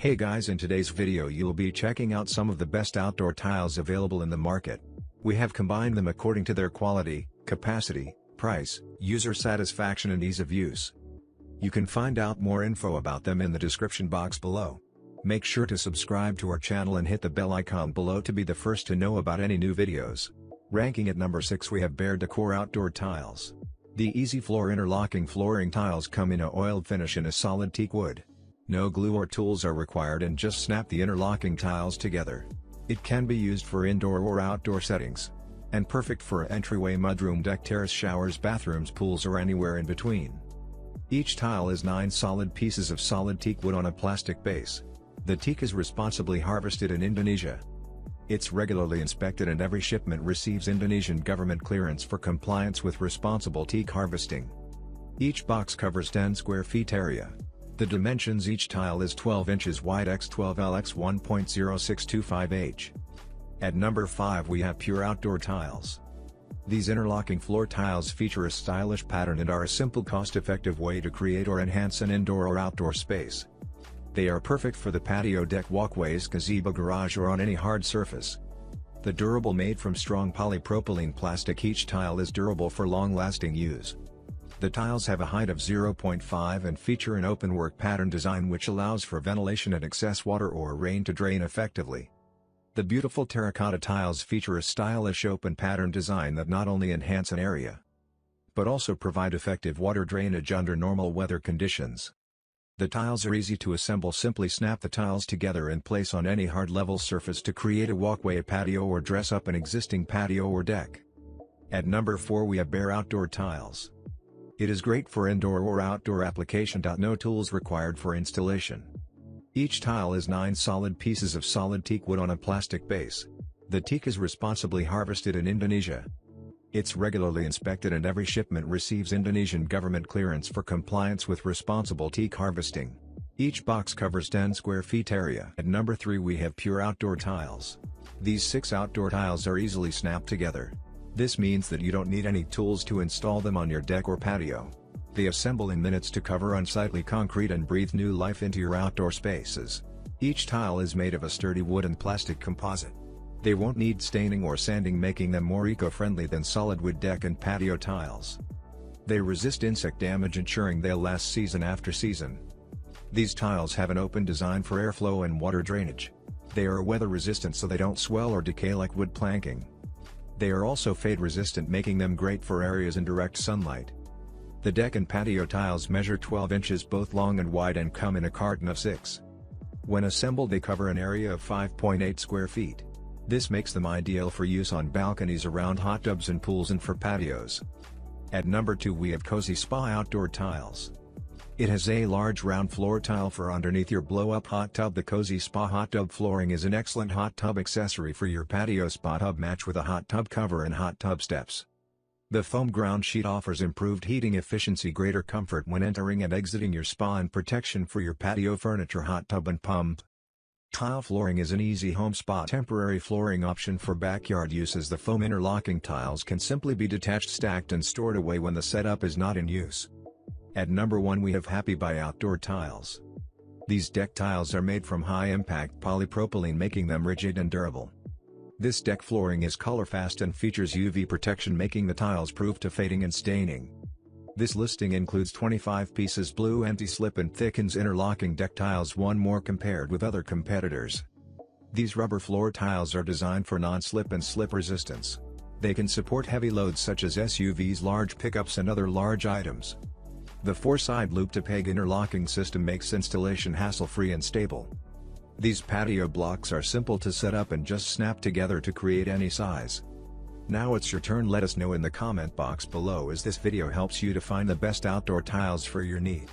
Hey guys, in today's video you'll be checking out some of the best outdoor tiles available in the market. We have combined them according to their quality, capacity, price, user satisfaction and ease of use. You can find out more info about them in the description box below. Make sure to subscribe to our channel and hit the bell icon below to be the first to know about any new videos. Ranking at number 6 we have Bare Decor Outdoor Tiles. The Easy Floor interlocking flooring tiles come in a oiled finish in a solid teak wood. No glue or tools are required and just snap the interlocking tiles together. It can be used for indoor or outdoor settings. And perfect for entryway, mudroom, deck, terrace, showers, bathrooms, pools or anywhere in between. Each tile is 9 solid pieces of solid teak wood on a plastic base. The teak is responsibly harvested in Indonesia. It's regularly inspected and every shipment receives Indonesian government clearance for compliance with responsible teak harvesting. Each box covers 10 square feet area. The dimensions each tile is 12 inches wide x 12L x 1.0625H. At number 5 we have Pure Outdoor Tiles. These interlocking floor tiles feature a stylish pattern and are a simple cost-effective way to create or enhance an indoor or outdoor space. They are perfect for the patio, deck, walkways, gazebo, garage or on any hard surface. The durable made from strong polypropylene plastic, each tile is durable for long-lasting use. The tiles have a height of 0.5 and feature an openwork pattern design which allows for ventilation and excess water or rain to drain effectively. The beautiful terracotta tiles feature a stylish open pattern design that not only enhance an area, but also provide effective water drainage under normal weather conditions. The tiles are easy to assemble. Simply snap the tiles together and place on any hard level surface to create a walkway, a patio or dress up an existing patio or deck. At number 4 we have Bare Outdoor Tiles. It is great for indoor or outdoor application. No tools required for installation. Each tile is 9 solid pieces of solid teak wood on a plastic base. The teak is responsibly harvested in Indonesia. It's regularly inspected and every shipment receives Indonesian government clearance for compliance with responsible teak harvesting. Each box covers 10 square feet area. At number 3 we have Pure Outdoor Tiles. These 6 outdoor tiles are easily snapped together. This means that you don't need any tools to install them on your deck or patio. They assemble in minutes to cover unsightly concrete and breathe new life into your outdoor spaces. Each tile is made of a sturdy wood and plastic composite. They won't need staining or sanding, making them more eco-friendly than solid wood deck and patio tiles. They resist insect damage, ensuring they'll last season after season. These tiles have an open design for airflow and water drainage. They are weather resistant so they don't swell or decay like wood planking. They are also fade resistant, making them great for areas in direct sunlight. The deck and patio tiles measure 12 inches both long and wide and come in a carton of 6. When assembled they cover an area of 5.8 square feet. This makes them ideal for use on balconies, around hot tubs and pools, and for patios. At number 2 we have Cozy Spa Outdoor Tiles. It has a large round floor tile for underneath your blow-up hot tub. The Cozy Spa hot tub flooring is an excellent hot tub accessory for your patio spa tub, match with a hot tub cover and hot tub steps. The foam ground sheet offers improved heating efficiency, greater comfort when entering and exiting your spa, and protection for your patio furniture, hot tub and pump. Tile flooring is an easy home spa temporary flooring option for backyard use, as the foam interlocking tiles can simply be detached, stacked and stored away when the setup is not in use. At number 1 we have Happy by Outdoor Tiles. These deck tiles are made from high-impact polypropylene, making them rigid and durable. This deck flooring is color-fast and features UV protection, making the tiles proof to fading and staining. This listing includes 25 pieces blue anti-slip and thickens interlocking deck tiles, one more compared with other competitors. These rubber floor tiles are designed for non-slip and slip resistance. They can support heavy loads such as SUVs, large pickups and other large items. The 4-side loop-to-peg interlocking system makes installation hassle-free and stable. These patio blocks are simple to set up and just snap together to create any size. Now it's your turn. Let us know in the comment box below as this video helps you to find the best outdoor tiles for your need.